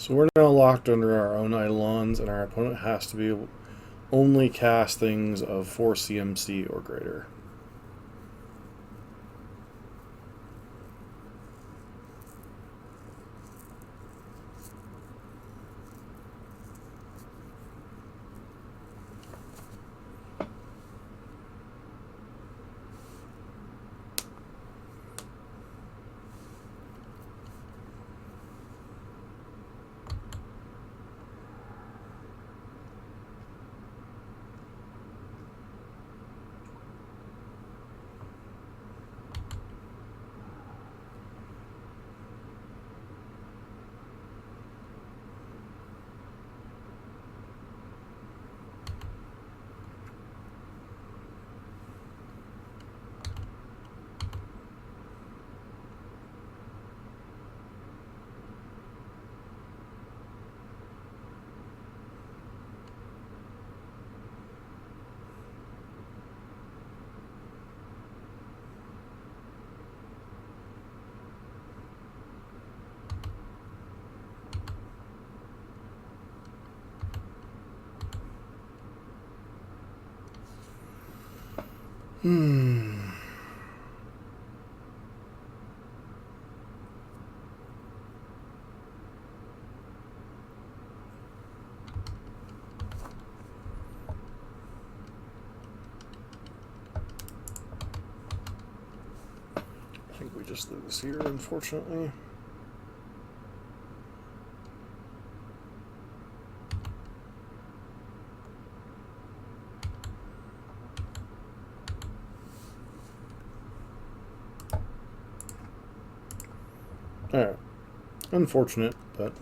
So we're now locked under our own Eidolons, and our opponent has to be able only cast things of 4 CMC or greater. I think we just lose here, unfortunately. Alright. Unfortunate, but...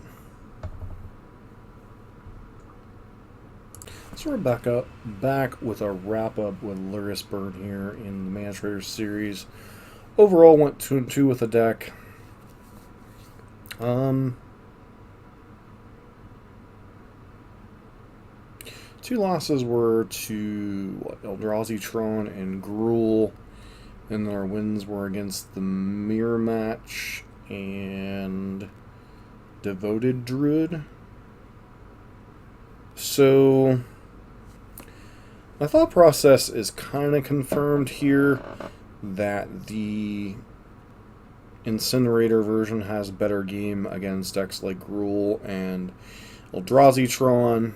So we're back with our wrap-up with Lurrus Burn here in the Manatraders series. Overall, went 2-2 with the deck. Two losses were to Eldrazi Tron and Gruul, and then our wins were against the Mirror Match and Devoted Druid. So my thought process is kind of confirmed here that the Incinerator version has better game against decks like Gruul and Eldrazi Tron.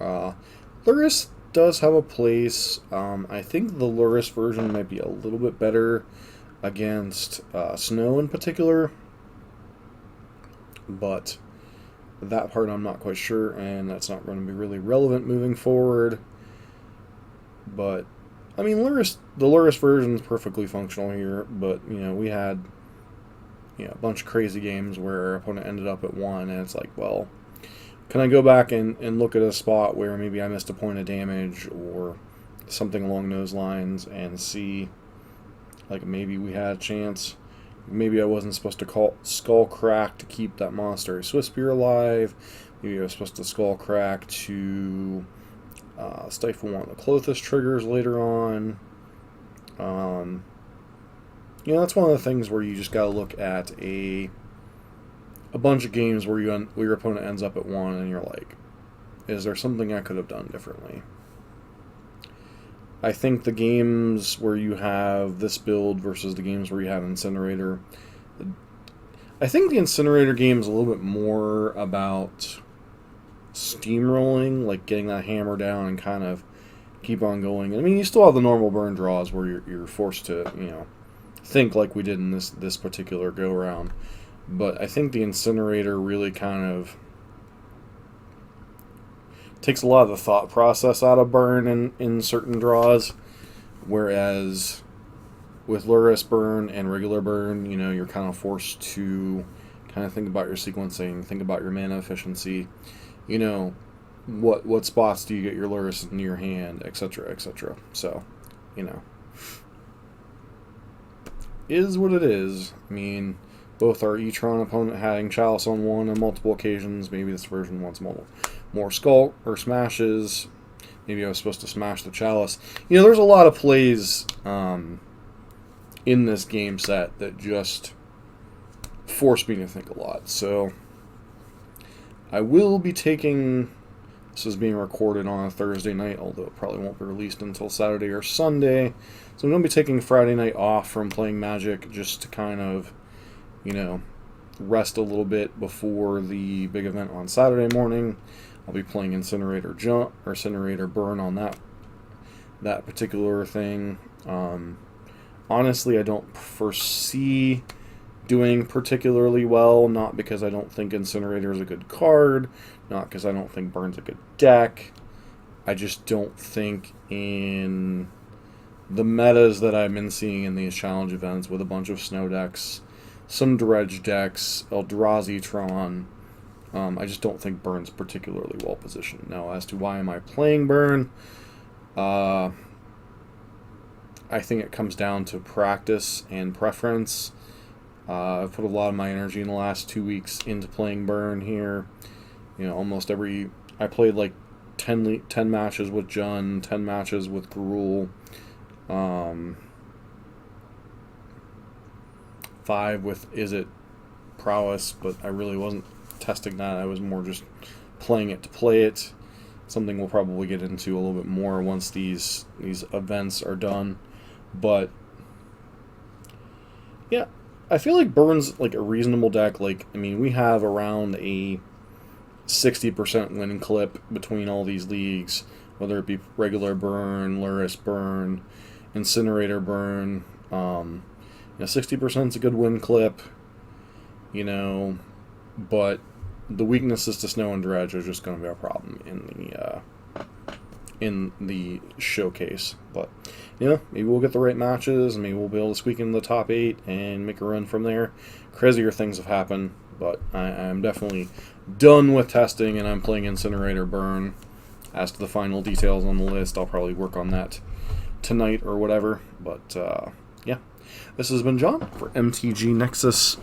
Lurrus does have a place. I think the Lurrus version might be a little bit better against Snow in particular, but that part I'm not quite sure, and that's not going to be really relevant moving forward. But I mean, the Lurrus version is perfectly functional here, but you know, we had a bunch of crazy games where our opponent ended up at 1, and it's like, well, can I go back and look at a spot where maybe I missed a point of damage or something along those lines and see, like, maybe we had a chance. Maybe I wasn't supposed to call Skull Crack to keep that Monastery Swiftspear alive. Maybe I was supposed to Skull Crack to stifle one of the Clothis triggers later on. That's one of the things where you just got to look at a bunch of games where your opponent ends up at 1 and you're like, is there something I could have done differently? I think the games where you have this build versus the games where you have Incinerator, I think the Incinerator game is a little bit more about steamrolling, like getting that hammer down and kind of keep on going. I mean, you still have the normal burn draws where you're forced to, think like we did in this particular go-around. But I think the Incinerator really kind of takes a lot of the thought process out of burn in certain draws, whereas with Lurrus Burn and regular burn, you're kind of forced to kind of think about your sequencing, think about your mana efficiency, what spots do you get your Lurrus into your hand, etc., etc. So, is what it is. I mean, both our E-Tron opponent having Chalice on 1 on multiple occasions. Maybe this version wants more Skull or smashes. Maybe I was supposed to smash the Chalice. There's a lot of plays in this game set that just force me to think a lot. So I will be taking... This is being recorded on a Thursday night, although it probably won't be released until Saturday or Sunday. So I'm going to be taking Friday night off from playing Magic just to kind of, rest a little bit before the big event on Saturday morning. I'll be playing Incinerator Burn on that particular thing. Honestly, I don't foresee doing particularly well, not because I don't think Incinerator is a good card, not because I don't think Burn's a good deck. I just don't think in the metas that I've been seeing in these challenge events with a bunch of snow decks, some dredge decks, Eldrazi Tron, I just don't think Burn's particularly well positioned. Now, as to why am I playing Burn, I think it comes down to practice and preference. I've put a lot of my energy in the last 2 weeks into playing Burn here. Almost I played like 10 matches with Jun, 10 matches with Gruul, 5 with Izzet Prowess, but I really wasn't testing that. I was more just playing it to play it. Something we'll probably get into a little bit more once these events are done. But yeah, I feel like Burn's like a reasonable deck. Like, I mean, we have around a 60% win clip between all these leagues, whether it be regular Burn, Lurrus Burn, Incinerator Burn. 60% is a good win clip, but the weaknesses to Snow and Dredge are just going to be a problem in the showcase. But, you know, maybe we'll get the right matches, and maybe we'll be able to squeak in the top 8 and make a run from there. Crazier things have happened, but I'm definitely done with testing, and I'm playing Incinerator Burn. As to the final details on the list, I'll probably work on that tonight or whatever. But, yeah. This has been John for MTG Nexus.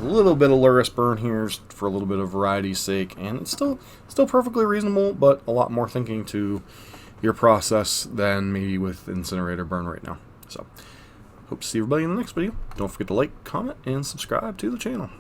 A little bit of Lurrus Burn here for a little bit of variety's sake, and it's still perfectly reasonable, but a lot more thinking to your process than maybe with Incinerator Burn right now. So, hope to see everybody in the next video. Don't forget to like, comment, and subscribe to the channel.